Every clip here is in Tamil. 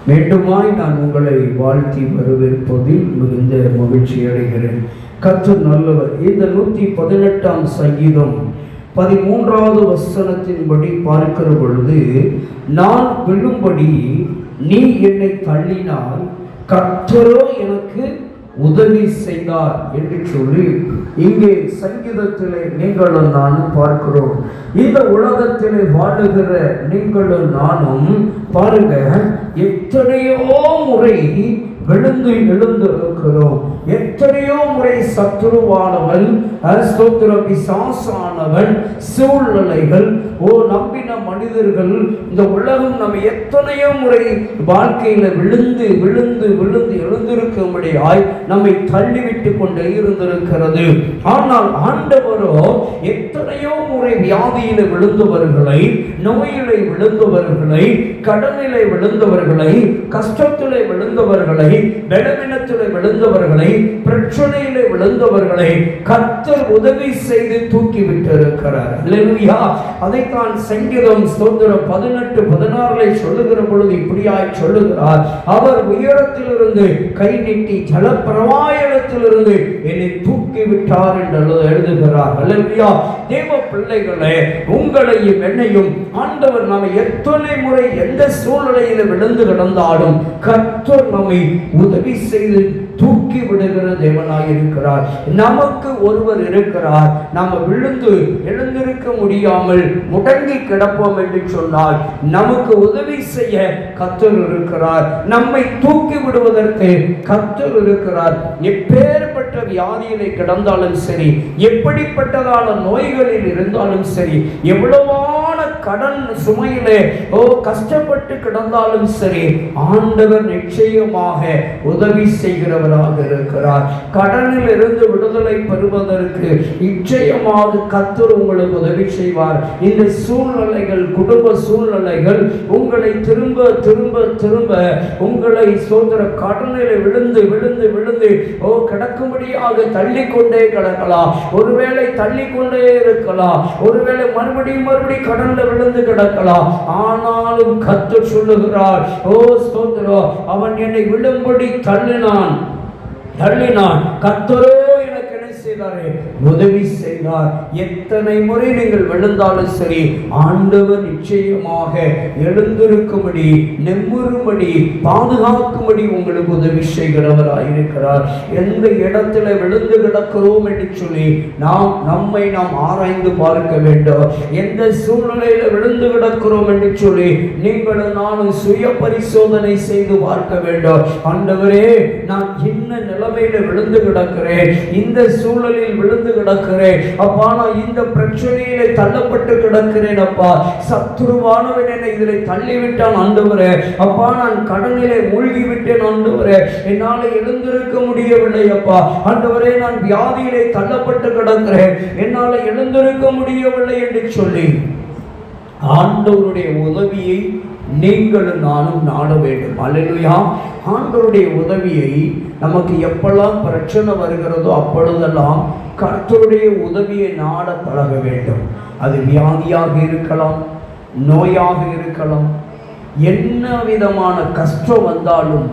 மீண்டுமாய் நான் உங்களை வாழ்த்தி வரவேற்பதில் மிகுந்த மகிழ்ச்சி அடைகிறேன். கர்த்தர் நல்லவர். இந்த 118ஆம் சங்கீதம் 13வது வசனத்தின்படி பார்க்கிற பொழுது, நான் விழும்படி நீ என்னை தள்ளினால் கர்த்தரோ எனக்கு உதவி செய்தார் என்று சொல்லி இங்கே சங்கீதத்திலே நீங்களும் நானும் பார்க்கிறோம். இந்த உலகத்திலே வாழுகிற நீங்களும் நானும் பாருங்க, எத்தனையோ முறை விழுந்து எழுந்திருக்கிறோம். எத்தனையோ முறை சத்துருவானவன், பிசாசானவன், சூழ்நிலைகள், நம்பின மனிதர்கள், இந்த உலகம் நம்ம எத்தனையோ முறை வாழ்க்கையில விழுந்து விழுந்து விழுந்து எழுந்திருக்கும்படியாய் நம்மை தள்ளிவிட்டு கொண்டே இருந்திருக்கிறது. ஆனால் ஆண்டவரோ எத்தனையோ முறை வியாதியில விழுந்தவர்களை, நோயிலை விழுந்தவர்களை, கடனிலை விழுந்தவர்களை, கஷ்டத்திலே விழுந்தவர்களை, பலவீனத்திலே விழுந்தவர்களை, பிரச்சனையிலே விழுந்தவர்களை கர்த்தர் உதவி செய்து தூக்கி விட்டிருக்கிறார். அல்லேலூயா. அதைத்தான் சங்கீதம் 18:16 சொல்லுகிற பொழுது இப்படியாய் சொல்லுகிறார், அவர் உயரத்திலிருந்து கை நீட்டி ஜலப்பிரவாயத்திலிருந்து என்னை தூக்கி விட்டார் என்று எழுதுகிறார். அல்லேலூயா. தேவ பிள்ளைகளே, உங்களையும் என்னையும் ஆண்டவர் நாம எத்தனை முறை எந்த சூழ்நிலையில் விழுந்து கிடந்தாலும் கர்த்தர் நம்மை உதவி செய்து தூக்கி விடுகிற தேவனாய் இருக்கிறார். நமக்கு ஒருவர் இருக்கிறார். நாம விழுந்து எழுந்திருக்க முடியாமல் முடங்கி கிடப்போம் என்று சொன்னால் நமக்கு உதவி செய்ய கர்த்தர் இருக்கிறார். நம்மை தூக்கி விடுவதற்கு கர்த்தர் இருக்கிறார். எப்பேற்பட்ட வியாதியிலே கிடந்தாலும் சரி, எப்படிப்பட்டதான நோய்களில் இருந்தாலும் சரி, எவ்வளவான கடன் சுமையிலே கஷ்டப்பட்டு கிடந்தாலும் சரி, ஆண்டவர் நிச்சயமாக உதவி செய்கிறவர் இருக்கிறார். கடனில் இருந்து விடுதலை பெறுவதற்கு நிச்சயமாக கர்த்தர் உங்களுக்கு உதவி செய்வார். இந்த சூழ்நிலைகள், குடும்ப சூழ்நிலைகள் உங்களை திரும்ப திரும்ப திரும்ப உங்களை கடனில் விழுந்து விழுந்து விழுந்து கிடக்கும்படியாக தள்ளிக்கொண்டே கிடக்கலாம். ஒருவேளை தள்ளிக்கொண்டே இருக்கலாம், ஒருவேளை மறுபடியும் கடன்ல விழுந்து கிடக்கலாம். ஆனாலும் கர்த்தர் சொல்லுகிறார், அவன் என்னை விழும்படி தள்ளினான், கர்த்தரோ எனக்கு என்ன செய்தாரே, உதவி செய்தார். எத்தனை முறை நீங்கள் விழுந்தாலும் சரி, ஆண்டவர் நிச்சயமாக எழுந்திருக்கும்படி, நெம்முறும்படி, பாதுகாக்கும்படி உங்களுக்கு உதவி செய்கிறவராயிருக்கிறார். எந்த இடத்துல விழுந்து கிடக்கிறோம் என்று சொல்லி நம்மை ஆராய்ந்து பார்க்க வேண்டும். எந்த சூழ்நிலையில விழுந்து கிடக்கிறோம் என்று சொல்லி நீங்களும் நானும் சுய பரிசோதனை செய்து பார்க்க வேண்டும். ஆண்டவரே, நான் என்ன நிலைமையில விழுந்து கிடக்கிறேன், இந்த சூழலில் விழுந்து கிடக்கிறேன் அப்பா, நான் இந்த பிரச்சனையிலே தள்ளப்பட்டு கிடக்கிறேன் அப்பா, சத்துருவானவன் என்னை இதில் தள்ளிவிட்டான் ஆண்டவரே, அப்பா நான் கடனிலே மூழ்கி விட்டேன் ஆண்டவரே, என்னால் எழுந்திருக்க முடியவில்லை அப்பா, ஆண்டவரே நான் வியாதியிலே தள்ளப்பட்டு கிடக்கிறேன், என்னால் எழுந்திருக்க முடியவில்லை என்று சொல்லி ஆண்டவருடைய உதவியை நீங்களும் நானும் நாட வேண்டும். அல்லேலூயா. ஆண்டவருடைய உதவியை நமக்கு எப்பெல்லாம் பிரச்சனை வருகிறதோ அப்பொழுதெல்லாம் கர்த்தருடைய உதவியை நாட பழக வேண்டும். அது வியாதியாக இருக்கலாம், நோயாக இருக்கலாம், என்ன விதமான கஷ்டம் வந்தாலும்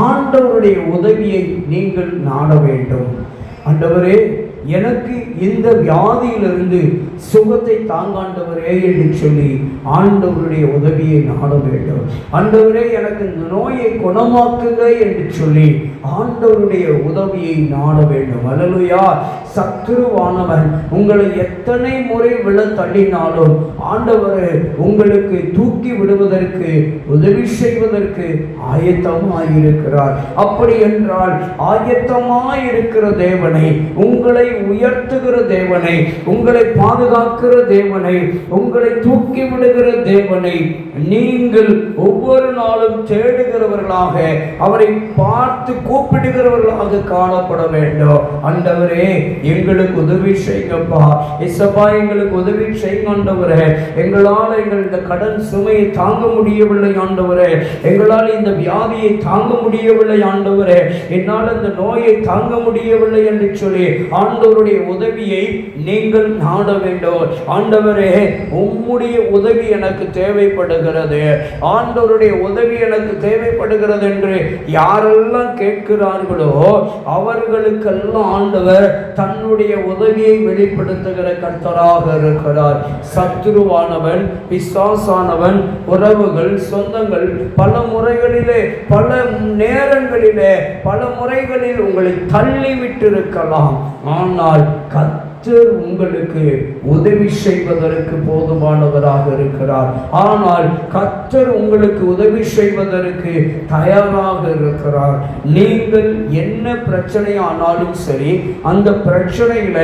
ஆண்டவருடைய உதவியை நீங்கள் நாட வேண்டும். ஆண்டவரே, எனக்கு இந்த வியாதியிலிருந்து சுகத்தை தாங்காண்டவரே என்று சொல்லி ஆண்டவருடைய உதவியை நாட வேண்டும். ஆண்டவரே, எனக்கு இந்த நோயை குணமாக்குங்க என்று சொல்லி ஆண்டவருடைய உதவியை நாட வேண்டும். அல்லேலூயா. சத்துருவானவன் உங்களை எத்தனை முறை விழ தள்ளினாலும் ஆண்டவர் உங்களுக்கு தூக்கி விடுவதற்கு, உதவி செய்வதற்கு ஆயத்தமாயிருக்கிறார். அப்படி என்றால் ஆயத்தமாயிருக்கிற தேவனை, உங்களை உயர்த்துகிற தேவனை, உங்களை பாதுகாக்கிற தேவனை, உங்களை தூக்கி விடுகிற தேவனை நீங்கள் ஒவ்வொரு நாளும் தேடுகிறவர்களாக, அவரை பார்த்து கூப்பிடுகிறவர்களாக காணப்பட வேண்டும். ஆண்டவரே, எங்களுக்கு உதவி செய்யுங்கப்பா, இயேசுப்பா எங்களுக்கு உதவி செய்யுங்க ஆண்டவரே, எங்களால் இந்த கடன் சுமையை தாங்க முடியவில்லை ஆண்டவரே, எங்களால் இந்த வியாதியை தாங்க முடியவில்லை ஆண்டவரே, என்னால் இந்த நோயை தாங்க முடியவில்லை என்று சொல்லி ஆண்டவர் ஆண்டவருடைய உதவியை நீங்கள் நாட வேண்டும். ஆண்டவரே, உம்முடைய உதவி எனக்கு தேவைப்படுகிறது, ஆண்டவருடைய உதவி எனக்கு தேவைப்படுகிறது என்று யாரெல்லாம் கேட்கிறார்களோ அவர்களுக்கெல்லாம் ஆண்டவர் தன்னுடைய உதவியை வெளிப்படுத்துகிற கர்த்தராக இருக்கிறார். சத்துருவானவன், பிசாசானவன், உறவுகள், சொந்தங்கள் பல முறைகளிலே, பல நேரங்களிலே, பல முறைகளில் உங்களை தள்ளிவிட்டிருக்கலாம். ஆனால் கர்த்தர் உங்களுக்கு உதவி செய்வதற்கு போதுமானவராக இருக்கிறார். ஆனால் கர்த்தர் உங்களுக்கு உதவி செய்வதற்கு தயாராக இருக்கிறார். நீங்கள் என்ன பிரச்சனையானாலும் சரி, அந்த பிரச்சனையில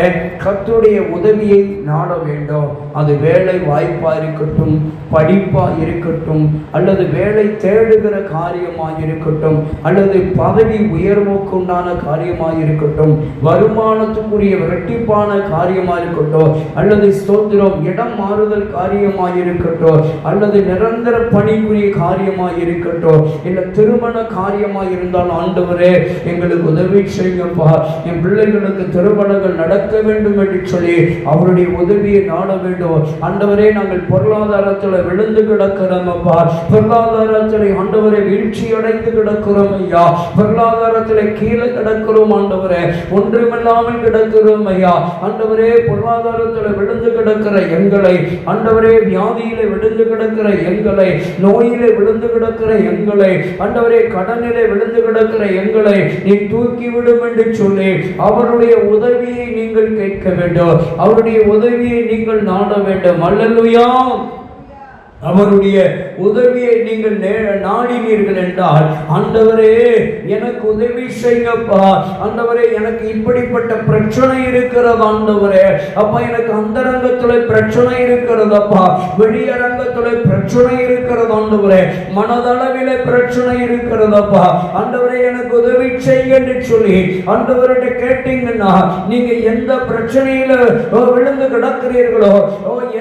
கர்த்தருடைய உதவியை நாட வேண்டும். அது வேலை வாய்ப்பா இருக்கட்டும், படிப்பா இருக்கட்டும், அல்லது வேலை தேடுகிற காரியமாக இருக்கட்டும், அல்லது பதவி உயர்வுக்கு உண்டான காரியமாக இருக்கட்டும், வருமானத்துக்குரிய இரட்டிப்பான காரியமாக இருக்கட்டும், அல்லது ஸ்தோத்திரம் இடம் மாறுதல் காரியமாக இருக்கட்டும், அல்லது நிரந்தர பணிக்குரிய காரியமாக இருக்கட்டும், இல்ல திருமண காரியமாக இருந்தால், ஆண்டவரே எங்களுக்கு உதவி செய்யுங்கப்பா, என் பிள்ளைகளுக்கு திருமணங்கள் நடக்க வேண்டும் என்று சொல்லி அவருடைய உதவியை நாட வேண்டும். ஆண்டவரே, நாங்கள் பொருளாதாரத்தில் விழுந்து கிடக்கிறோம் அப்பா, பொருளாதாரத்தில் ஆண்டவரே வீழ்ச்சி அடைந்து கிடக்கிறோம் ஐயா, பொருளாதாரத்தில் கீழே கிடக்கிறோம் ஆண்டவரே, ஒன்றுமில்லாமல் கிடக்கிறோம் ஐயா. ஆண்டவரே, பொருளாதாரத்தில் விழுந்து கிடக்கிற எங்களை, ஆண்டவரே வியாதியிலே விழுந்து கிடக்கிற எங்களை, நோயிலே விழுந்து கிடக்கிற எங்களை, ஆண்டவரே கடனிலே விழுந்து கிடக்கிற எங்களை நீ தூக்கிவிடும் என்று சொல்லி அவருடைய உதவியை நீங்கள் கேட்க வேண்டும், அவருடைய உதவியை நீங்கள் நாட வேண்டும். அல்லேலூயா. அவருடைய உதவியை நீங்கள் நாடினீர்கள் என்றால், ஆண்டவரே எனக்கு உதவி செய்யப்பா, ஆண்டவரே எனக்கு இப்படிப்பட்ட பிரச்சனை இருக்கிறது ஆண்டவரே, அப்பா எனக்கு அந்தரங்கத்துல பிரச்சனை இருக்கிறதப்பா, வெளியரங்கத்துல பிரச்சனை இருக்கிறது ஆண்டவரே, மனதளவிலே பிரச்சனை இருக்கிறதப்பா, ஆண்டவரே எனக்கு உதவி செய்ய என்று சொல்லி ஆண்டவர்கிட்ட கேட்டீங்கன்னா, நீங்க எந்த பிரச்சனையில விழுந்து கிடக்கிறீர்களோ,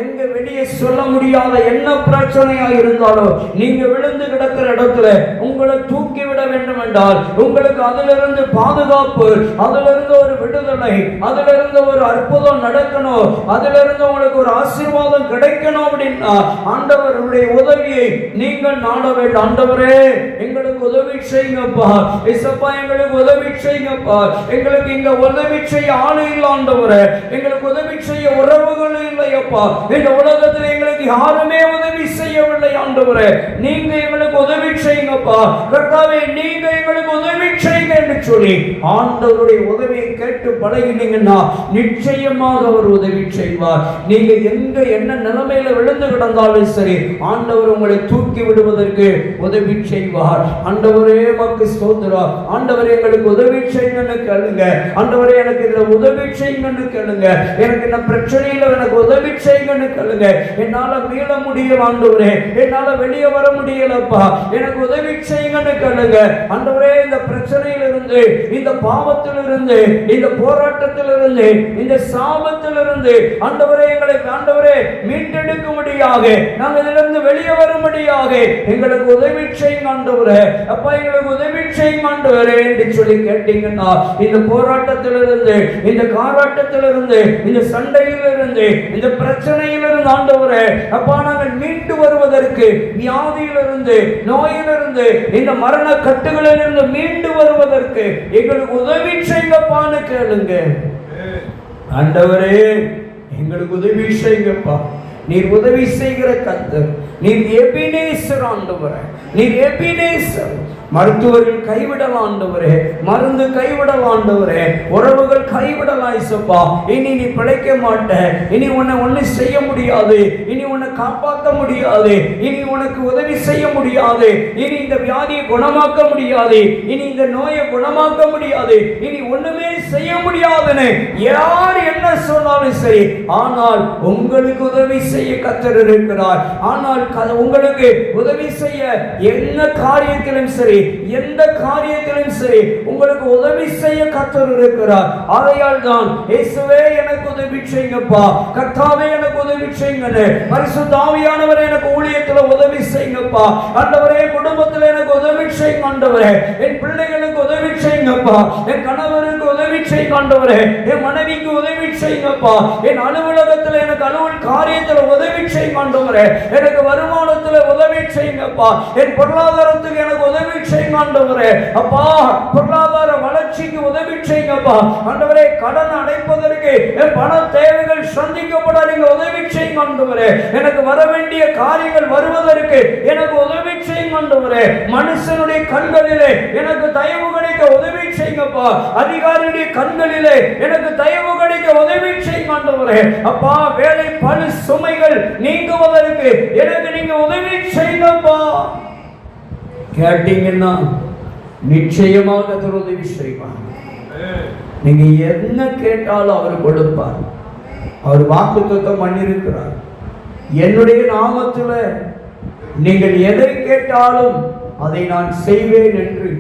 எங்க வெளியே சொல்ல முடியாத என்ன பிரச்சனையா இருந்தாலும் நீங்க விழுந்து கிடக்கிற இடத்துல உங்களை தூக்கி விட வேண்டும் என்றால், உங்களுக்கு அதிலிருந்து பாதுகாப்பு, அதிலிருந்து ஒரு விடுதலை, அதிலிருந்து ஒரு அற்புதம் நடக்கணும், அதிலிருந்து உங்களுக்கு ஒரு ஆசீர்வாதம் கிடைக்கணும் அப்படின்னா ஆண்டவருடைய உதவியை நீங்கள் நாட வேண்டும். ஆண்டவரே எங்களுக்கு உதவி செய்யுங்கப்பா, இயேசுப்பா எங்களுக்கு உதவி செய்யுங்கப்பா, எங்களுக்கு இங்க உதவி செய்ய ஆளு இல்லை ஆண்டவரே, எங்களுக்கு உதவி செய்ய உறவுகள் இல்லையப்பா, இந்த உலகத்தில் எங்களுக்கு யாருமே உதவி செய்யவில்லை ஆண்டவரே, நீங்க எங்களுக்கு உதவி செய்யுங்கப்பா, கர்த்தாவே நீங்க எங்களுக்கு உதவி செய்யுங்க என்று சொல்லி ஆண்டவருடைய உதவியை கேட்டு பழகினீங்கன்னா நிச்சயமாக அவர் உதவி செய்வார். நீங்க எங்க என்ன நிலைமையில விழுந்து கிடந்தாலும் சரி, ஆண்டவர் உங்களை தூக்கி விடுவதற்கு உதவி செய்வார். ஆண்டவரே மக்கு ஸ்தோத்திரம், ஆண்டவரே எங்களுக்கு உதவி செய்யுங்கன்னு கேளுங்க, ஆண்டவரே எனக்கு இதுல உதவி செய்யுங்கன்னு கேளுங்க, எனக்கு இந்த பிரச்சனையில எனக்கு உதவி செய்யுங்கன்னு கேளுங்க. என்னால மீள முடியும் ஆண்டவரே, என்னால வெளியே வர முடியலப்பா, எனக்கு உதவி செய்யுங்கன்னு கேளுங்க. ஆண்டவரே இந்த பிரச்சனையிலிருந்து, இந்த பாவத்திலிருந்து, இந்த போராட்டத்திலிருந்து, இந்த சாபத்திலிருந்து ஆண்டவரே எங்களை ஆண்டவரே மீட்டெடுக்கும்படியாக, நாங்கள் இதிலிருந்து வெளியே வரும்படியாக எங்களுக்கு உதவி செய்யுங்க ஆண்டவரே, அப்பா எங்களுக்கு உதவி செய்யுங்க ஆண்டவரே என்று சொல்லி கேட்டீங்கன்னா, இந்த போராட்டத்திலிருந்து, இந்த காராட்டத்திலிருந்து, இந்த சண்டையிலிருந்து, இந்த பிரச்சனையிலிருந்து ஆண்டவரே அப்பா நாங்கள் மீண்டு வருவதற்கு, வியாதியிலிருந்து, நோயிலிருந்து, இந்த மரண கட்டுகளிலிருந்து மீண்டு வருவதற்கு எங்களுக்கு உதவி செய்யுங்கப்பான்னு கேளுங்க. ஆண்டவரே எங்களுக்கு உதவி செய்யுங்கப்பா, நீர் உதவி செய்கிற கர்த்தர், நீர் எபினேசர் ஆண்டவரே, நீர் எபினேசர். மருத்துவர்கள் கைவிடலாம் ஆண்டவரே, மருந்து கைவிடலாம் ஆண்டவரே, உறவுகள் கைவிடலாம் இயேசுப்பா, இனி நீ பிழைக்க மாட்ட, இனி உன்னை ஒண்ணு செய்ய முடியாது, இனி உன்னை காப்பாற்ற முடியாது, இனி உனக்கு உதவி செய்ய முடியாது, இனி இந்த வியாதியை குணமாக்க முடியாது, இனி இந்த நோயை குணமாக்க முடியாது, இனி ஒண்ணுமே செய்ய முடியாதுன்னு யார் என்ன சொன்னாலும் சரி, ஆனால் உங்களுக்கு உதவி செய்ய கர்த்தர் இருக்கிறார். ஆனால் உங்களுக்கு உதவி செய்ய என்ன காரியத்திலும் சரி, எந்த காரியத்திலும் சரி உங்களுக்கு உதவி செய்ய கர்த்தர் இருக்கிறார். ஆகையால் தான் இயேசுவே எனக்கு உதவி செய்யுங்கப்பா, கர்த்தாவே எனக்கு உதவி செய்யுங்க, பரிசுத்த ஆவியானவரே எனக்கு ஊழியத்தில் உதவி செய்யுங்கப்பா, ஆண்டவரே குடும்பத்தில் எனக்கு உதவி செய்யுங்க ஆண்டவரே, என் பிள்ளைகளுக்கு உதவி செய்யுங்கப்பா, என் கணவருக்கு உதவி செய்யுங்க ஆண்டவரே. என் மனைவிக்கு உதவி செய்யுங்கப்பா. என் அலுவலகத்தில் எனக்கு அலுவல் காரியத்தில் உதவி செய்யுங்க ஆண்டவரே. எனக்கு வருமானத்தில் உதவி செய்யுங்கப்பா. என் பொருளாதாரத்துக்கு எனக்கு உதவி செய்யுங்க ஆண்டவரே. அப்பா, பொருளாதார வளர்ச்சிக்கு உதவி செய்யுங்கப்பா ஆண்டவரே. கடன் அடைப்பதற்கு என் பண தேவைகள் சந்திக்கப்பட நீங்க உதவி செய்யுங்க ஆண்டவரே. எனக்கு வர வேண்டிய காரியங்கள் வருவதற்கு எனக்கு உதவி செய்யுங்க ஆண்டவரே. மனுஷனுடைய கண்களிலே எனக்கு தயவு கிடைக்க உதவி செய்யுங்கப்பா. அதிகாரியுடைய கண்களிலே எனக்கு தயவு கிடைக்க உதவி செய்யுங்க ஆண்டவரே. அப்பா, வேலை பணி சுமைகள் நீங்குவதற்கு எனக்கு நீங்க உதவி செய்யுங்கப்பா. கேட்டீங்கன்னா நிச்சயமாக உதவி செய்வார். நீங்க என்ன கேட்டாலும் அவர் கொடுப்பார். அவர் வாக்குத்தத்தம் பண்ணியிருக்கிறார். என்னுடைய நாமத்தில் நீங்கள் எதை கேட்டாலும் அதை நான் செய்வேன் என்று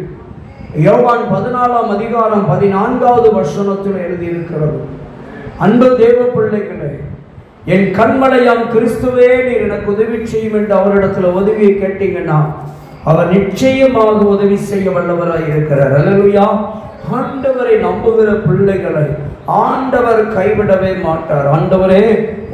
யோவான் 14ஆம் அதிகாரம் 14வது வசனத்தில் எழுதியிருக்கிறது. அன்பு தேவ பிள்ளைகளே, என் கண்மலையாம் கிறிஸ்துவே நீர் எனக்கு உதவி செய்யும் என்று அவரிடத்தில் உதவியை கேட்டீங்கன்னா அவர் நிச்சயமாக உதவி செய்ய வல்லவராய் இருக்கிறார். அல்லேலூயா. ஆண்டவரை நம்புகிற பிள்ளைகளை ஆண்டவர் கைவிடவே மாட்டார். ஆண்டவரே,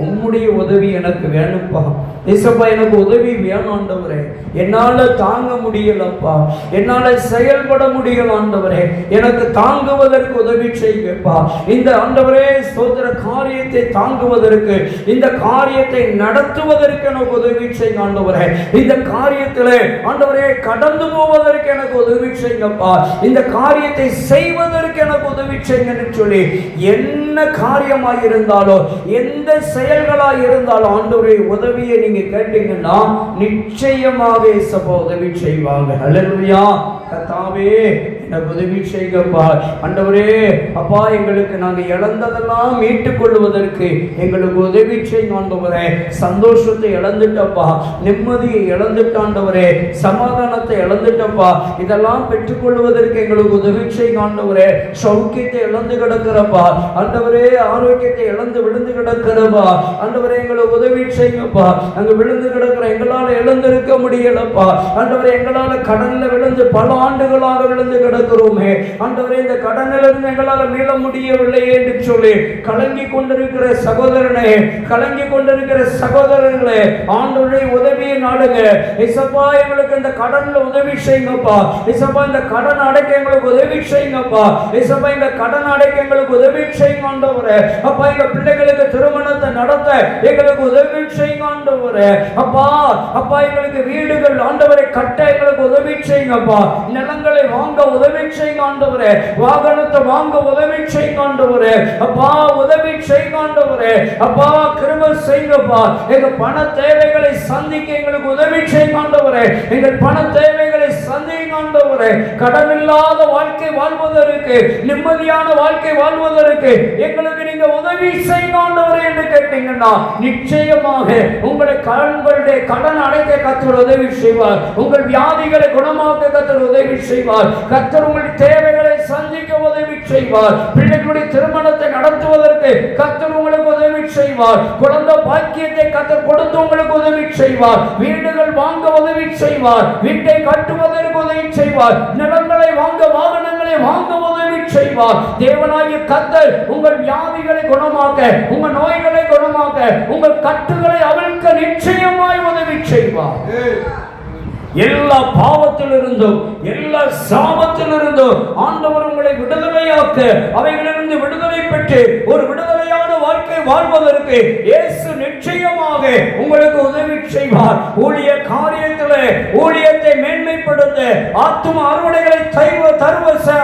உம்முடைய உதவி எனக்கு வேணும்ப்பா. இயேசுப்பா, எனக்கு உதவி வேணும் ஆண்டவரே. என்னால தாங்க முடியலப்பா, என்னால செயல்பட முடியல ஆண்டவரே. எனக்கு தாங்குவதற்கு உதவி செய்யுங்கப்பா. இந்த ஆண்டவரே ஸ்தோத்திர காரியத்தை தாங்குவதற்கு, இந்த காரியத்தை நடத்துவதற்கு எனக்கு உதவி செய்யுங்க ஆண்டவரே. இந்த காரியத்திலே ஆண்டவரே கடந்து போவதற்கு எனக்கு உதவி செய்யுங்கப்பா. இந்த காரியத்தை செய்வதற்கு எனக்கு உதவி செய்யுங்கன்னு சொல்லி என்ன காரியமாக இருந்தாலும், எந்த செயல்களாக இருந்தாலும் ஆண்டவருடைய உதவியை நீங்க கேட்டீங்கன்னா நிச்சயமாக இயேசுப்பா உதவி செய்வாங்க. அல்லேலூயா. கர்த்தாவே, எனக்கு உதவி செய்யுங்கப்பா ஆண்டவரே. அப்பா, எங்களுக்கு நாங்கள் இழந்ததெல்லாம் மீட்டுக் கொள்வதற்கு எங்களுக்கு உதவி செய்யுங்க ஆண்டவரே. சந்தோஷத்தை இழந்துட்டப்பா, நிம்மதியை இழந்துட்டாண்டவரே, சமாதானத்தை இழந்துட்டப்பா. இதெல்லாம் பெற்றுக்கொள்வதற்கு எங்களுக்கு உதவி செய்யுங்க ஆண்டவரே. சௌக்கியத்தை இழந்து கிடக்கிறப்பா ஆண்டவரே, ஆரோக்கியத்தை இழந்து விழுந்து கிடக்கிறப்பா ஆண்டவரே, எங்களுக்கு உதவி செய்யுங்கப்பா. அங்க விழுந்து கிடக்கிற எங்களால் எழுந்திருக்க முடியலப்பா ஆண்டவரே. எங்களால் கடன்ல விழுந்து பல ஆண்டுகளாக விழுந்து கிடக்கிறோமே ஆண்டவரே. இந்த கடனிலிருந்து எங்களால் மீள முடியவில்லை என்று சொல்லி கலங்கி கொண்டிருக்கிற சகோதரனே, கலங்கி கொண்டிருக்கிற சகோதரர்களே, ஆண்டவருடைய உதவியை நாடுங்க. இயேசுப்பா, எங்களுக்கு இந்த கடன்ல உதவி செய்யுங்கப்பா. இயேசுப்பா, இந்த கடன் அடைக்க எங்களுக்கு உதவி செய்யுங்கப்பா. இயேசுப்பா, இந்த கடன் அடைக்க எங்களுக்கு உதவி செய்யுங்க ஆண்டவரே. அப்பா, எங்க பிள்ளைகளுக்கு திருமணத்தை நடத்த எங்களுக்கு உதவி செய்யுங்க ஆண்டவரே. அப்பா, அப்பா, எங்களுக்கு வீடுகள் ஆண்டவரை கட்ட எங்களுக்கு உதவி செய்யுங்கப்பா. நிலங்களை வாங்க உதவி செய்யுங்க ஆண்டவரே. வாகனத்தை வாங்க உதவி செய்யுங்க ஆண்டவரே. அப்பா, உதவி செய்யுங்க ஆண்டவரே. அப்பா, கிருபை செய்யுங்கப்பா. எங்க பண தேவைகளை சந்திக்க எங்களுக்கு உதவி செய்யுங்க ஆண்டவரே. எங்கள் பண தேவைகளை சந்திங்க ஆண்டவரே. கடன் இல்லாத வாழ்க்கை வாழ்வதற்கு, நிம்மதியான வாழ்க்கை வாழ்வதற்கு எங்களுக்கு நீங்க உதவி செய்யுங்க ஆண்டவரே என்று கேட்டீங்கன்னா நிச்சயமாக உங்களுடைய கடன் அடைக்க கர்த்தர் உதவி செய்வார். உங்கள் வியாதிகளை குணமாக்க கர்த்தர் உதவி செய்வார். கர்த்தர் உங்களுடைய தேவைகளை சந்திக்க உதவி செய்வார். பிள்ளைகளுடைய திருமணத்தை நடத்துவதற்கு கர்த்தர் உங்களுக்கு உதவி செய்வார். குழந்தை பாக்கியத்தை கர்த்தர் கொடுத்து உங்களுக்கு உதவி செய்வார். வீடுகள் வாங்க உதவி செய்வார். வீட்டை கட்டுவதற்கு உதவி செய்வார். நிலங்களை வாங்க, வாகனங்களை வாங்க உதவி செய்வார். தேவனாகிய கர்த்தர் உங்கள் வியாதிகளை குணமாக்க, உங்கள் நோய்களை குணமாக்க, உங்கள் கட்டுகளை அவிழ்க்க நிச்சயமாய் உதவி செய்வார். எல்லா பாவத்திலிருந்தும், எல்லா சாபத்திலிருந்தும் ஆண்டவர் உங்களை விடுதலையாக்க, அவைகளிலிருந்து விடுதலை பெற்று ஒரு விடுதலையான வாழ்க்கை வாழ்வதற்கு இயேசு நிச்சயமாக உங்களுக்கு உதவி செய்வார். ஊழிய காரியத்திலே ஊழியத்தை மேன்மைப்படுத்த, ஆத்தும அறுவடைகளை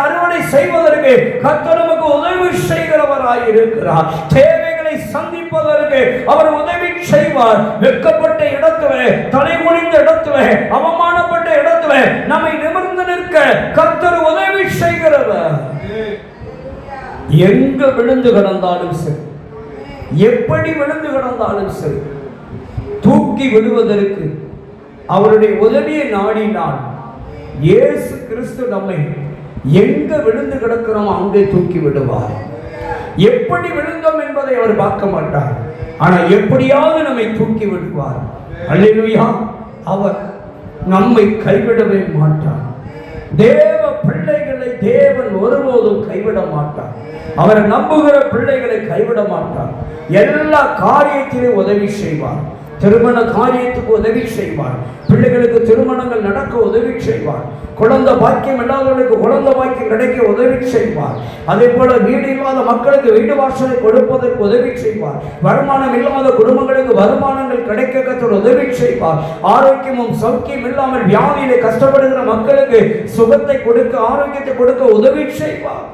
அறுவடை செய்வதற்கு கர்த்தர் நமக்கு உதவி செய்கிறவராய் இருக்கிறார். தேவைகளை சந்திப்பதற்கு அவர் உதவி செய்வார். வெட்கப்பட்ட இடத்திலே, தலை குனிந்த இடத்திலே, அவமானப்பட்ட இடத்திலே நம்மை நிமிர்ந்து நிற்க கர்த்தர் உதவி செய்கிறவர். எங்க விழுந்து கிடந்தாலும் சரி, எப்படி விழுந்து கிடந்தாலும் சரி, தூக்கி விடுவதற்கு அவருடைய உதவியை நாடினார். இயேசு கிறிஸ்து நம்மை எங்க விழுந்து கிடக்கிறோம் அங்கே தூக்கி விடுவார். எப்படி விழுந்தோம் என்பதை அவர் பார்க்க மாட்டார், ஆனா எப்படியாவது நம்மை தூக்கி விடுவார். அல்லேலூயா. அவர் நம்மை கைவிடவே மாட்டார். தேவ பிள்ளைகளை தேவன் ஒருபோதும் கைவிட மாட்டார். அவரை நம்புகிற பிள்ளைகளை கைவிட மாட்டார். எல்லா காரியத்திலும் உதவி செய்வார். திருமண காரியத்துக்கு உதவி செய்வார். பிள்ளைகளுக்கு திருமணங்கள் நடக்க உதவி செய்வார். குழந்தை பாக்கியம் இல்லாதவர்களுக்கு குழந்தை பாக்கியம் கிடைக்க உதவி செய்வார். அதே போல வீடு இல்லாத மக்களுக்கு வீடு வாசலை கொடுப்பதற்கு உதவி செய்வார். வருமானம் இல்லாத குடும்பங்களுக்கு வருமானங்கள் கிடைக்க கர்த்தர் உதவி செய்வார். ஆரோக்கியமும் சௌக்கியம் இல்லாமல் வியாதியிலே கஷ்டப்படுகிற மக்களுக்கு சுகத்தை கொடுக்க, ஆரோக்கியத்தை கொடுக்க உதவி செய்வார்.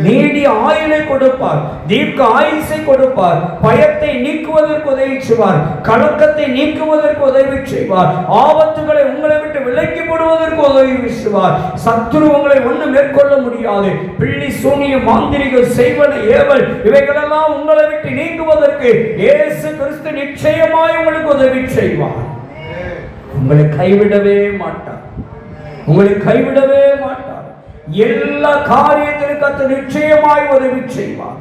நீடிய ஆயுளை கொடுப்பார். தீர்க்க ஆயுசை கொடுப்பார். பயத்தை நீக்குவதற்கு உதவி செய்வார். கலக்கத்தை நீக்குவதற்கு உதவி செய்வார். ஆபத்துகளை உங்களை விட்டு விலக்கி போடுவதற்கு உதவி செய்வார். சத்துரு உங்களை ஒன்றும் மேற்கொள்ள முடியாது. பிள்ளி சூனியம், மாந்திரிகம், செய்வன, ஏவல் இவைகளெல்லாம் உங்களை விட்டு நீக்குவதற்கு இயேசு கிறிஸ்து நிச்சயமாய் உங்களுக்கு உதவி செய்வார். உங்களை கைவிடவே மாட்டார். உங்களை கைவிடவே மாட்டார். எல்லா காரியத்திலும் கர்த்தர் நிச்சயமாய் உதவி செய்வார்.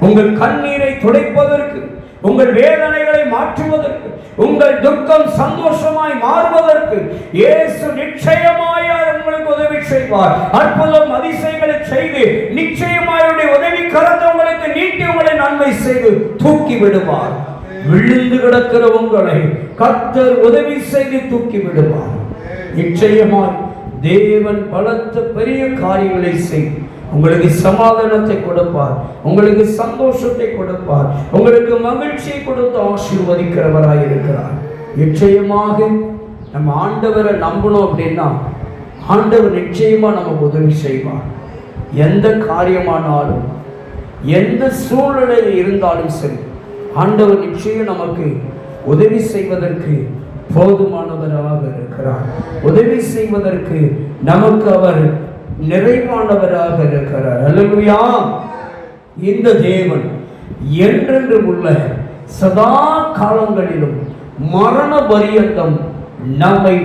உங்கள் கண்ணீரை துடைப்பதற்கு, உங்கள் வேதனைகளை மாற்றுவதற்கு, உங்கள் துக்கம் சந்தோஷமாய் மாறுவதற்கு இயேசு நிச்சயமாய் உங்களுக்கு உதவி செய்வார். அற்புதம் அதிசயங்களை செய்து நிச்சயமாய் உதவி கரத்தை உங்களுக்கு நீட்டி உங்களை நன்மை செய்து தூக்கி விடுவார். விழுந்து கிடக்கிற உங்களை கர்த்தர் உதவி செய்து தூக்கி விடுவார். நிச்சயமாய் தேவன் பலத்த பெரிய காரியங்களை செய்து உங்களுக்கு சமாதானத்தை கொடுப்பார். உங்களுக்கு சந்தோஷத்தை கொடுப்பார். உங்களுக்கு மகிழ்ச்சியை கொடுத்து ஆசீர்வதிக்கிறவராய் இருக்கிறார். நிச்சயமாக நம்ம ஆண்டவரை நம்பணும் அப்படின்னா ஆண்டவர் நிச்சயமா நமக்கு உதவி செய்வார். எந்த காரியமானாலும், எந்த சூழ்நிலையில் இருந்தாலும் சரி, ஆண்டவர் நிச்சயம் நமக்கு உதவி செய்வதற்கு போதுமானவராக இருக்கிறார். உதவி செய்வதற்கு நமக்கு அவர் நிறைவானவராக இருக்கிறார். அல்லேலூயா. இந்த தேவன் என்றென்றும் உள்ள சதா காலங்களிலும் மரண பரியந்தம் நம்மை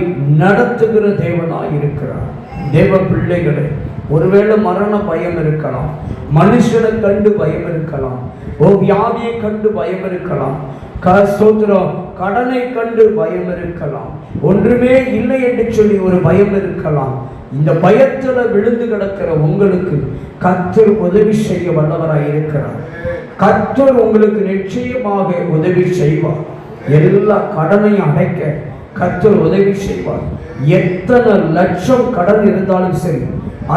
நடத்துகிற தேவனாய் இருக்கிறார். தேவ பிள்ளைகளே, ஒருவேளை மரண பயம் இருக்கலாம், மனுஷனை கண்டு பயம் இருக்கலாம், வியாதியை கண்டு பயம் இருக்கலாம், கடனை கண்டு பயம் இருக்கலாம், ஒன்றுமே இல்லை என்று சொல்லி ஒரு பயம் இருக்கலாம். இந்த பயத்துல விழுந்து கிடக்கிற உங்களுக்கு கர்த்தர் உதவி செய்ய வல்லவராய் இருக்கிறார். கர்த்தர் உங்களுக்கு நிச்சயமாக உதவி செய்வார். எல்லா கடனையும் அடைக்க கர்த்தர் உதவி செய்வார். எத்தனை லட்சம் கடன் இருந்தாலும் சரி,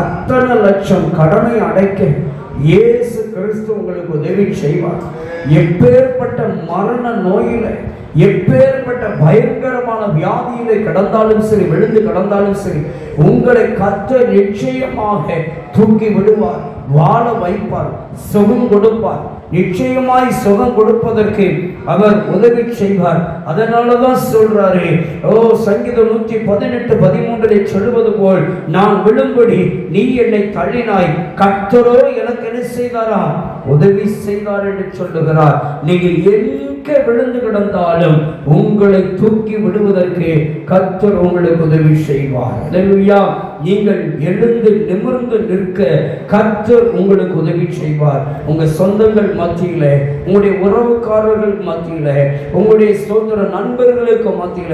அத்தனை லட்சம் கடனை அடைக்க இயேசு கிறிஸ்து உங்களுக்கு உதவி செய்வார். எப்பேற்பட்ட மரண நோயில, எப்பேற்பட்ட பயங்கரமான வியாதியில கிடந்தாலும் சரி, விழுந்து கிடந்தாலும் சரி, உங்களை கர்த்தர் நிச்சயமாக தூக்கி விடுவார், வாழ வைப்பார், சுகம் கொடுப்பார். நிச்சயமாய் சுகம் கொடுப்பதற்கு அவர் உதவி செய்வார். அதனாலதான் சொல்றாரு, சங்கீதம் 118:13 சொல்வது போல், நான் விழும்படி நீ என்னை தள்ளினாய், கர்த்தரோ எனக்கு என்ன செய்தாரா? உதவி செய்தார் என்று சொல்லுகிறார். நீங்கள் எங்க விழுந்து கிடந்தாலும் உங்களை தூக்கி விடுவதற்கு கர்த்தர் உங்களுக்கு உதவி செய்வார். அல்லேலூயா. நீங்கள் எழுந்து நிமிர்ந்து நிற்க கர்த்தர் உங்களுக்கு உதவி செய்வார். உங்க சொந்தங்கள் மத்தியில, உங்களுடைய உறவுக்காரர்கள் மத்தியில, உங்களுடைய சோதர நண்பர்களுக்கு மத்தியில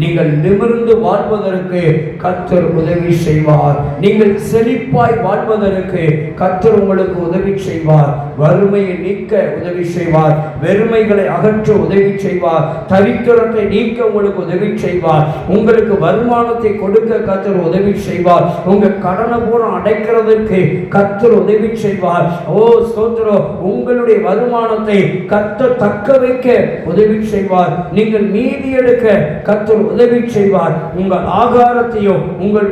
நீங்கள் நிமிர்ந்து வாழ்வதற்கு கர்த்தர் உதவி செய்வார். நீங்கள் செழிப்பாய் வாழ்வதற்கு கர்த்தர் உங்களுக்கு உதவி செய்வார். வறுமையை நீக்க உதவி செய்வார். வெறுமைகளை அகற்ற உதவி செய்வார். தரித்திரத்தை நீக்க உங்களுக்கு உதவி செய்வார். உங்களுக்கு வருமானத்தை கொடுக்க கர்த்தர் உதவி செய்வார். உங்க கடனை பூரா அடைக்கிறதற்கு கர்த்தர் உதவி செய்வார். ஸ்தோத்திரம். உங்களுடைய வருமானத்தை கர்த்தர் தக்க வைக்க உதவி செய்வார். நீங்கள் மீதி எடுக்க கர்த்தர் உதவி செய்வார். உங்கள் ஆகாரத்தையோ, உங்கள்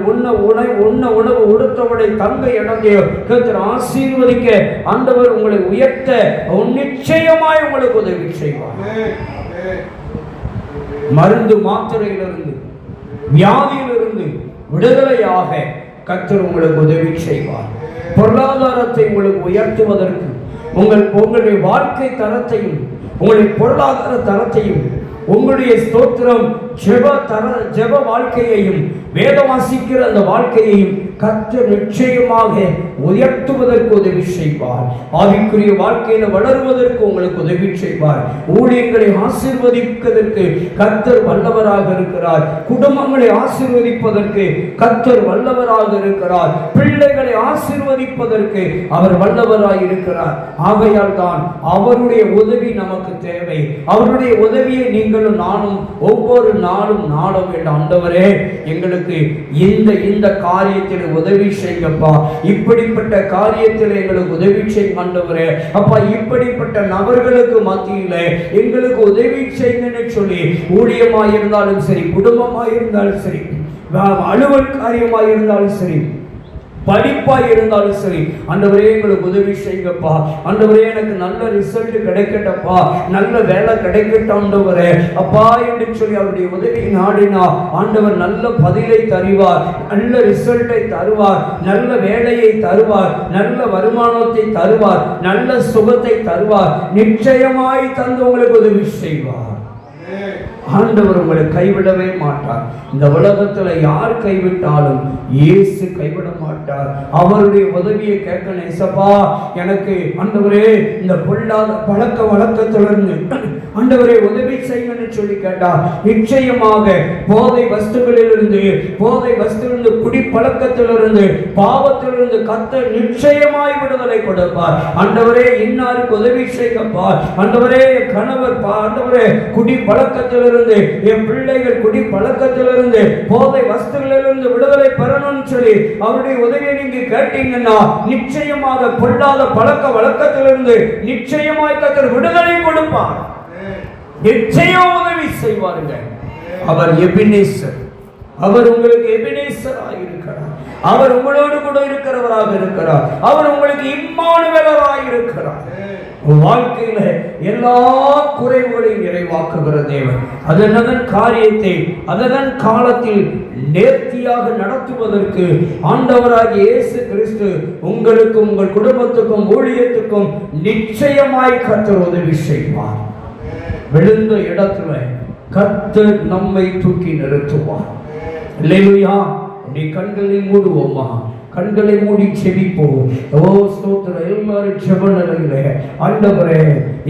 உண்ண உணவு உடுத்தவடை தங்க இடத்தையோ கர்த்தர் ஆசீர்வதிக்க ஆண்டவர் உங்களை உயர்த்த நிச்சயமாய் உங்களுக்கு உதவி செய்வார். மருந்து மாத்திரையிலிருந்து, வியாதியிலிருந்து விடுதலையாக கர்த்தர் உங்களுக்கு உதவி செய்வார். பொருளாதாரத்தை உங்களுக்கு உயர்த்துவதற்கு, உங்களுடைய வாழ்க்கை தரத்தையும், உங்களுடைய பொருளாதார தரத்தையும், உங்களுடைய ஸ்தோத்திரம் ஜெப வாழ்க்கையையும் வேதம் வாசிக்கிற அந்த வாழ்க்கையையும் கர்த்தர் நிச்சயமாக உயர்த்துவதற்கு உதவி செய்வார். ஆவிக்குரிய வாழ்க்கையில வளருவதற்கு உங்களுக்கு உதவி செய்வார். ஊழியங்களை ஆசீர்வதிப்பதற்கு கர்த்தர் வல்லவராக இருக்கிறார். குடும்பங்களை ஆசீர்வதிப்பதற்கு கர்த்தர் வல்லவராக இருக்கிறார். பிள்ளைகளை ஆசீர்வதிப்பதற்கு அவர் வல்லவராக இருக்கிறார். ஆகையால் தான் அவருடைய உதவி நமக்கு தேவை. அவருடைய உதவியை நீங்களும் நானும் ஒவ்வொரு நாளும் நாட வேண்டும். ஆண்டவரே, எங்களுக்கு இந்த காரியத்தில் உதவி செய்யுங்கப்பா, இப்படிப்பட்ட காரியத்தில் எங்களுக்கு உதவி செய்யுங்க ஆண்டவரே. அப்பா, இப்படிப்பட்ட நபர்களுக்கு மத்தியில எங்களுக்கு உதவி செய்யுங்கன்னு சொல்லி ஊழியமாய் இருந்தாலும் சரி, குடும்பமாய் இருந்தாலும் சரி, அலுவல் காரியமாய் இருந்தாலும் சரி, படிப்பாய் இருந்தாலும் சரி, ஆண்டவரே எங்களுக்கு உதவி செய்யுங்கப்பா. ஆண்டவரே, எனக்கு நல்ல ரிசல்ட் கிடைக்கட்டப்பா, நல்ல வேலை கிடைக்கட்டும் ஆண்டவரே அப்பா என்று சொல்லி அவருடைய உதவி நாடினா ஆண்டவர் நல்ல பதிலை தருவார், நல்ல ரிசல்ட்டை தருவார், நல்ல வேலையை தருவார், நல்ல வருமானத்தை தருவார், நல்ல சுகத்தை தருவார். நிச்சயமாய் தந்து உங்களுக்கு உதவி செய்வார். ஆண்டவர் உங்களை கைவிடவே மாட்டார். இந்த உலகத்துல யார் கைவிட்டாலும் இயேசு கைவிட மாட்டார். அவருடைய உதவியை கேட்கணும். ஏசப்பா, எனக்கு ஆண்டவரே இந்த பொல்லாத பழக்க வழக்கத்திலிருந்து ஆண்டவரே உதவி செய்யுங்கன்னு சொல்லி கேட்டார். நிச்சயமாக போதை வஸ்துகளிலிருந்து, குடி பழக்கத்திலிருந்து, பாவத்திலிருந்து கர்த்தர் நிச்சயமாய் விடுதலை கொடுப்பார். ஆண்டவரே, இன்னாருக்கு உதவி செய்யப்பா. ஆண்டவரே, கணவர் ஆண்டவரே குடி பழக்கத்திலிருந்து, என் பிள்ளைகள் குடி பழக்கத்திலிருந்து, போதை வஸ்துகளிலிருந்து விடுதலை பெறணும்னு சொல்லி அவருடைய உதவியை நீங்க கேட்டீங்கன்னா நிச்சயமாக பொல்லாத பழக்க வழக்கத்திலிருந்து நிச்சயமாய் கர்த்தர் விடுதலை கொடுப்பார். நிச்சயம் உதவி செய்வாருங்க. அவர் எபினேசர். அவர் உங்களுக்கு எபினேசராக இருக்கிறார். அவர் உங்களோடு கூட இருக்கிறவராக இருக்கிறார். அவர் உங்களுக்கு இம்மானுவேலராக இருக்கிறார். வாழ்க்கையில எல்லா குறைவுகளையும் நிறைவாக்குகிற தேவன் அதன் காரியத்தை அதன் காலத்தில் நேர்த்தியாக நடத்துவதற்கு ஆண்டவராகிய இயேசு கிறிஸ்து உங்களுக்கும் உங்கள் குடும்பத்துக்கும் ஊழியத்துக்கும் நிச்சயமாய் கர்த்தர் உதவி செய்வார். விழுந்த இடத்துல கர்த்தர் நம்மை தூக்கி நிறுத்துவார். அல்லேலூயா. நீ கண்களை மூடுவோமா? கண்களை மூடி செபிப்போம். ஓ ஸ்தோத்திரம். எல்லாரும் ஜெப நிலையில ஆண்டவரே,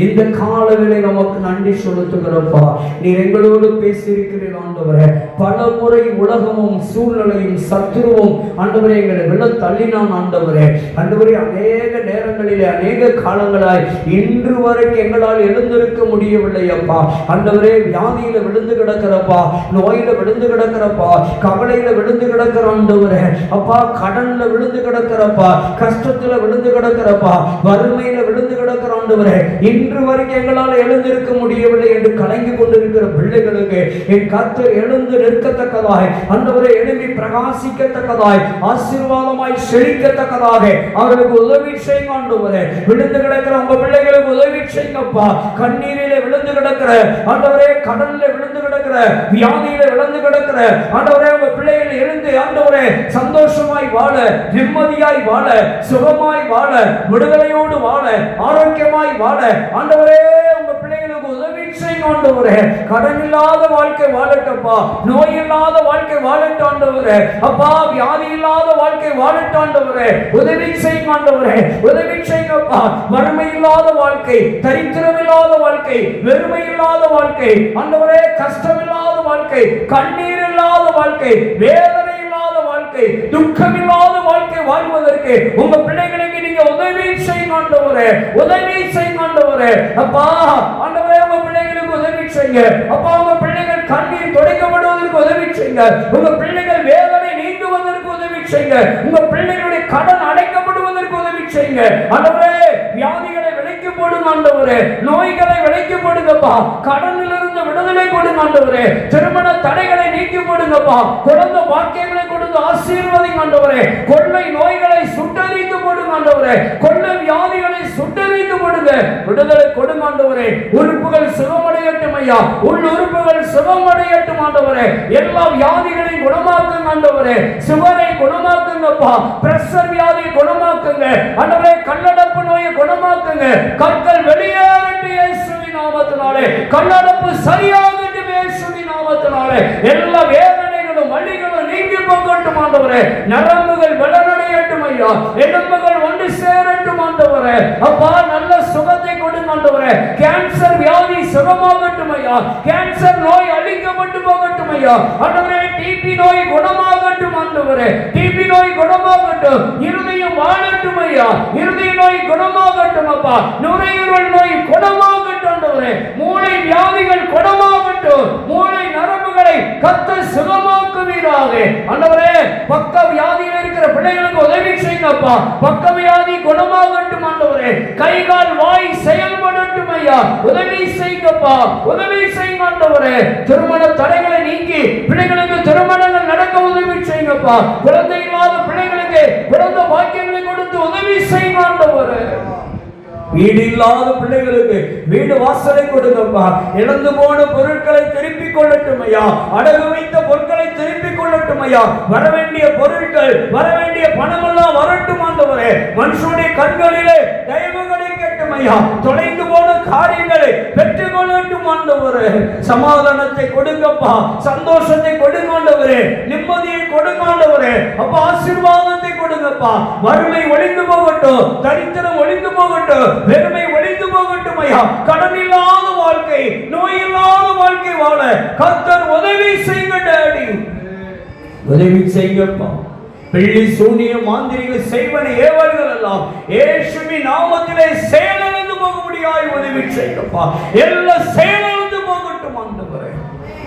இந்த காலவேளை நமக்கு நன்றி செலுத்துகிறப்பா. நீர் எங்களோடு பேசியிருக்கிறீர் ஆண்டவரே. பல முறை உலகமும் சூழ்நிலையும் சத்துருவும் ஆண்டவரே எங்களை விழ தள்ளினான் ஆண்டவரே. ஆண்டவரே, அநேக நேரங்களிலே அநேக காலங்களாய் இன்று வரைக்கும் எங்களால் எழுந்திருக்க முடியவில்லை அப்பா. ஆண்டவரே, வியாதியில விழுந்து கிடக்கிறப்பா, நோயில விழுந்து கிடக்கிறப்பா, கவலையில விழுந்து கிடக்கிற ஆண்டவரே அப்பா, கடன் விழுந்து கிடக்கிறப்பா, கஷ்டத்துல விழுந்து கிடக்கிறப்பா, வறுமையில விழுந்து கிடக்கிற ஆண்டவரே, இன்று வரைக்கும் எங்களால் எழுந்திருக்க முடியவில்லை என்று கலங்கி கொண்டிருக்கிற பிள்ளைகளுக்கு என் கர்த்தர் எழுந்து நிற்கத்தக்கதாய் ஆண்டவரே, எழும்பி பிரகாசிக்கத்தக்கதாய், ஆசீர்வாதமாய் செழிக்கத்தக்கதாக அவர்களுக்கு உதவி செய்யுங்க ஆண்டவரே. விழுந்து கிடக்கிற உங்க பிள்ளைகளுக்கு உதவி செய்யுங்கப்பா. கண்ணீரிலே விழுந்து கிடக்கிற ஆண்டவரே, கடல்ல விழுந்து கிடக்கிற, வியாதியில விழுந்து கிடக்கிற ஆண்டவரே, உங்க பிள்ளைகள் எழுந்து ஆண்டவரே சந்தோஷமாய் வாழ, நிம்மதியாய் வாழ, சுகமாய் வாழ, விடுதலையோடு வாழ, ஆரோக்கியமாய் வாழ ஆண்டவரே உங்க பிள்ளைகளுக்கு உதவி செய்யுங்க ஆண்டவரே. கடன் இல்லாத வாழ்க்கை வாழட்டப்பா, நோய் இல்லாத வாழ்க்கை வாழட்டும் ஆண்டவரே அப்பா, வியாதி இல்லாத வாழ்க்கை வாழட்டும் ஆண்டவரே. உதவி செய்யுங்க ஆண்டவரே, உதவி செய்யுங்கப்பா. வறுமை இல்லாத வாழ்க்கை, தரித்திரம் இல்லாத வாழ்க்கை, வெறுமை இல்லாத வாழ்க்கை ஆண்டவரே, கஷ்டம் இல்லாத வாழ்க்கை, கண்ணீர் இல்லாத வாழ்க்கை, வேதனை இல்லாத வாழ்க்கை, துக்கம் இல்லாத வாழ்க்கை வாழ்வதற்கு உங்க பிள்ளைகளுக்கு நீங்க உதவி செய்யுங்க ஆண்டவரே. உதவி செய்யுங்க ஆண்டவரே அப்பா. ஆண்டவரே, உங்க பிள்ளைகளுக்கு உதவி செய்யுங்க அப்பா. உங்க பிள்ளைகள் கண்ணீர் துடைக்கப்படுவதற்கு உதவி செய்யுங்க. உங்க பிள்ளைகள் வேதனை நீங்குவதற்கு உதவி செய்யுங்க. உங்க பிள்ளைகளுடைய கடன் அடைக்கப்படுவதற்கு உதவி செய்யுங்க ஆண்டவரே. வியாதிகளை விலக்கி போடுங்க ஆண்டவரே. நோய்களை விலக்கி போடுங்கப்பா. கடனிலிருந்து விடுதலை கொடுங்க ஆண்டவரே. திருமண தடைகளை நீக்கி போடுங்கப்பா. குழந்தை வாக்கியங்களை கொடுத்து ஆசீர்வதிங்க ஆண்டவரே. கொள்ளை நோய்களை சுட்டரித்து போடுங்க ஆண்டவரே. கொள்ளை வியாதிகளை சுட்டரித்து போடுங்க. விடுதலை கொடுங்க ஆண்டவரே. உறுப்புகள் சுகமடையட்டும் ஐயா. உள் உறுப்புகள் சுகமடையட்டும் ஆண்டவரே. எல்லா வியாதிகளையும் குணமாக்குங்க ஆண்டவரே. சுகரை குணமாக்குங்கப்பா. பிரஷர் வியாதியை குணமாக்குங்க ஆண்டவரே. கல்லடப்பு நோயை குணமாக்குங்க. கற்கள் வெளியேறட்டும் இயேசுவின் நாமத்தினாலே. கல்லடப்பு சரியாகட்டும் இயேசுவின் நாமத்தினாலே. எல்லா வேதனைகளும் வலிகளும் நீங்கி போகட்டும் ஆண்டவரே. நரம்புகள் பலனடையட்டும் ஐயா. எலும்புகள் ஒன்று சேரட்டும் ஆண்டவரே. அப்பா நல்ல சுகத்தை கொடுங்க ஆண்டவரே. கேன்சர் வியாதி சுகமாகட்டும் ஐயா. கேன்சர் நோய் அழிக்கப்பட்டு போகட்டும் ஐயா. ஆண்டவரே டிபி நோய் குணமாகட்டும் ஆண்டவரே. டிபி நோய் குணமாகட்டும். இருதயம் வாழட்டும் ஐயா. இருதய நோய் குணமாகட்டும் அப்பா. நுரையீரல் நோய் குணமாகட்டும் ஆண்டவரே. மூளை வியாதிகள் குணமாகட்டும். மூளை நரம்புகளை கர்த்தர் சுகமாக்குவீராக ஆண்டவரே. பக்க வியாதியில் இருக்கிற பிள்ளைகளுக்கு உதவி செய்யுங்கப்பா. பக்க வியாதி குணமாகட்டும் ஆண்டவரே. கை கால் வாய் செயல்படட்டும் ஐயா. உதவி செய்யுங்கப்பா. உதவி செய்யுங்க ஆண்டவரே. திருமண தடைகளை நீக்கி பிள்ளைகளுக்கு திருமணங்கள் நடக்க உதவி செய்யுங்கப்பா. குழந்தை இல்லாத பிள்ளைகளுக்கு குழந்தை பாக்கியங்களை கொடுத்து உதவி செய்யுங்க ஆண்டவரே. வீடு இல்லாத பிள்ளைகளுக்கு வீடு வாசலை கொடுங்கப்பா. இழந்து போன பொருட்களை திருப்பிக் கொள்ளட்டும் ஐயா. அடகு வைத்த பொருட்களை திருப்பிக் கொள்ளட்டும் ஐயா. வரவேண்டிய பொருட்கள் வரவேண்டிய பணமெல்லாம் வரட்டும் ஆண்டவரே. மனுஷனுடைய கண்களிலே தயவு கிடைக்கட்டும் ஐயா. தொலைந்து போன காரியங்களை பெற்றுக் கொள்ளட்டும் ஆண்டவரே. சமாதானத்தை கொடுங்கப்பா. சந்தோஷத்தை கொடுங்க ஆண்டவரே. நிம்மதியை கொடுங்க ஆண்டவரே. அப்பா ஆசீர்வாதத்தை கொடுங்கப்பா. வறுமை ஒழிந்து போகட்டும். தரித்திரம் ஒழிந்து போகட்டும். வெறுமை ஒழிந்து போகட்டும் ஐயா. கடன் இல்லாத வாழ்க்கை, நோய் இல்லாத வாழ்க்கை வாழ கர்த்தர் உதவி செய்யுங்க டாடி. உதவி செய்யுங்கப்பா. பிள்ளை சூனிய மாந்திரிக செய்வன ஏவல்கள் எல்லாம் இயேசுவின் நாமத்திலே செயலிழந்து போக முடியாய் உதவி செய்யுங்கப்பா. எல்லாம் செயலிழந்து போகட்டும் ஆண்டவரே.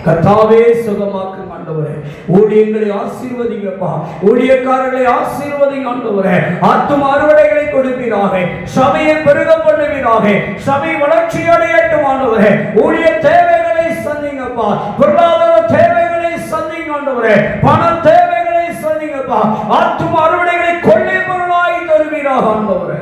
கர்த்தாவே சுகமாக்கும் ஆண்டவரே. ஊழியங்களை ஆசீர்வதிங்கப்பா. ஊழியக்காரர்களை ஆசீர்வதிங்க ஆண்டவரே. ஆத்தும அறுவடைகளை கொடுப்பீராக. சபையை பெருக பண்ணுவீராக. சபை வளர்ச்சி அடையட்டும் ஆண்டவரே. ஊழிய தேவைகளை சந்திங்கப்பா. பொருளாதார தேவைகளை சந்திங்க ஆண்டவரே. பண தேவைகளை சந்திங்கப்பா. ஆத்தும அறுவடைகளை கொள்ளை பொருளாய் தருவீராக ஆண்டவரே.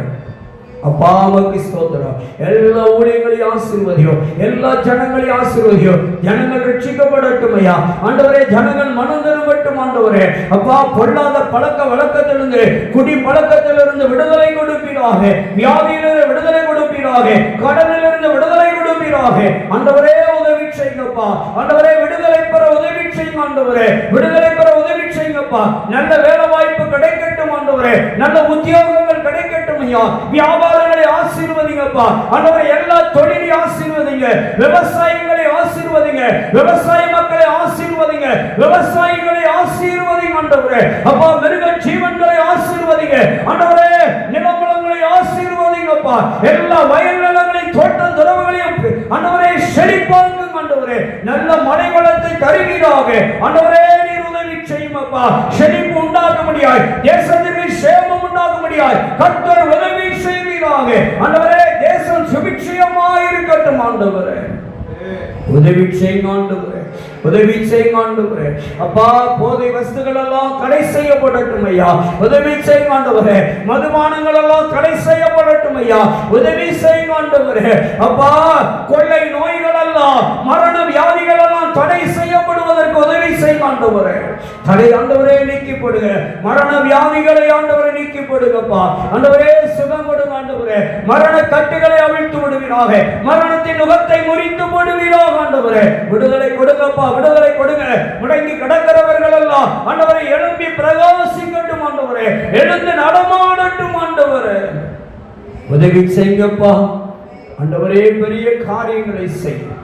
அப்பா உமக்கு ஸ்தோத்திரம். எல்லா ஊழியங்களையும் ஆசீர்வதியோ. எல்லா ஜனங்களையும் ஆசீர்வதியோ. ஜனங்கள் ரட்சிக்கப்படட்டும் ஐயா. ஆண்டவரே ஜனங்கள் மனம் திரும்பட்டும் ஆண்டவரே. அப்பா பொல்லாத பழக்க வழக்கத்திலிருந்து குடி பழக்கத்திலிருந்து விடுதலை கொடுப்பீராக. வியாதியிலிருந்து விடுதலை கொடுப்பீராக. கடனிலிருந்து விடுதலை கொடுப்பீராக. ஆண்டவரே உதவி செய்யுங்கப்பா. ஆண்டவரே விடுதலை பெற உதவி செய்யுங்க ஆண்டவரே. விடுதலை பெற உதவி செய்யுங்கப்பா. நல்ல வேலை வாய்ப்பு கிடைக்கட்டும் ஆண்டவரே. நல்ல உத்தியோகங்கள் கிடைக்கட்டும் ஐயா. வியாபாரங்களை ஆசீர்வதிங்கப்பா. ஆண்டவரே எல்லா தொழிலை ஆசீர்வதிங்க. விவசாயிகளை ஆசீர்வதிங்க. விவசாய மக்களை ஆசீர்வதிங்க. விவசாயிகளை ஆசீர்வதிங்க ஆண்டவரே. அப்பா மிருக ஜீவன்களை ஆசீர்வதிங்க ஆண்டவரே. நிலவளங்களை ஆசீர்வதிங்கப்பா. எல்லா வயல் நிலங்களையும் தோட்டம் துறவுகளையும் ஆண்டவரே செழிப்பாக்குங்க ஆண்டவரே. நல்ல மழை வளத்தை தருவீராக ஆண்டவரே. நீர் உதவி செய்யுங்கப்பா. செழிப்பு உண்டாக முடியாய். தேசத்திற்கு சேமம் உண்டாக முடியாய். கர்த்தர் உதவி செய்வீராக ஆண்டவரே. தேசம் சுபிட்சயமாய் இருக்கட்டும் ஆண்டவரே. உதவி செய்யுங்க ஆண்டவரே. உதவி செய்யுங்க ஆண்டவரே. அப்பா போதை வஸ்துகள் எல்லாம் தடை செய்யப்படட்டும் ஐயா. உதவி செய்யுங்க ஆண்டவரே. மதுபானங்கள் எல்லாம் தடை செய்யப்படட்டும் ஐயா. உதவி செய்யுங்க ஆண்டவரே. அப்பா கொள்ளை நோய்கள் எல்லாம் மரண வியாதிகள் எல்லாம் தடை செய்யப்படுவதற்கு உதவி செய்யுங்க ஆண்டவரே. தடை ஆண்டவரே நீக்கிப்படுங்க. மரண வியாதிகளை ஆண்டவரே நீக்கிப்படுங்கப்பா. ஆண்டவரே சுகம் கொடுங்க ஆண்டவரே. மரண கட்டுகளை அவிழ்த்து விடுவீராக. மரணத்தின் நுகத்தை முறித்து போடுவீராக ஆண்டவரே. விடுதலை கொடுங்கப்பா. விடுதலை கொடுங்க. முடங்கி கிடக்கிறவர்கள் எல்லாம் ஆண்டவரே எழும்பி பிரகாசிக்கட்டும் ஆண்டவரே. எழுந்து நடமாடட்டும் ஆண்டவரே. உதவி செய்யுங்கப்பா ஆண்டவரே. பெரிய காரியங்களை செய்யும்.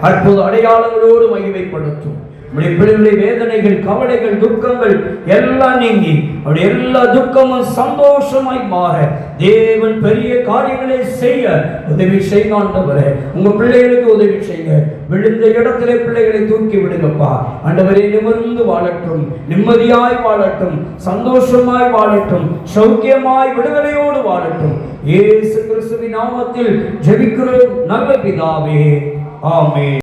அற்புத அடையாளங்களோடு மகிமைப்படுத்தும். பிள்ளைகளுடைய வேதனைகள் கவலைகள் துக்கங்கள் எல்லாம் நீங்கி அப்படி எல்லா துக்கமும் சந்தோஷமாய் மாற தேவன் பெரிய காரியங்களை செய்ய உதவி செய்யுங்க ஆண்டவரே. உங்க பிள்ளைகளுக்கு உதவி செய்யுங்க. விழுந்த இடத்திலே பிள்ளைகளை தூக்கி விடுங்கப்பா. ஆண்டவரே நிமிர்ந்து வாழட்டும். நிம்மதியாய் வாழட்டும். சந்தோஷமாய் வாழட்டும். சௌக்கியமாய் விடுதலையோடு வாழட்டும். இயேசு கிறிஸ்துவின் நாமத்தில் ஜெபிக்கிறோம் நல்ல பிதாவே. ஆமென்.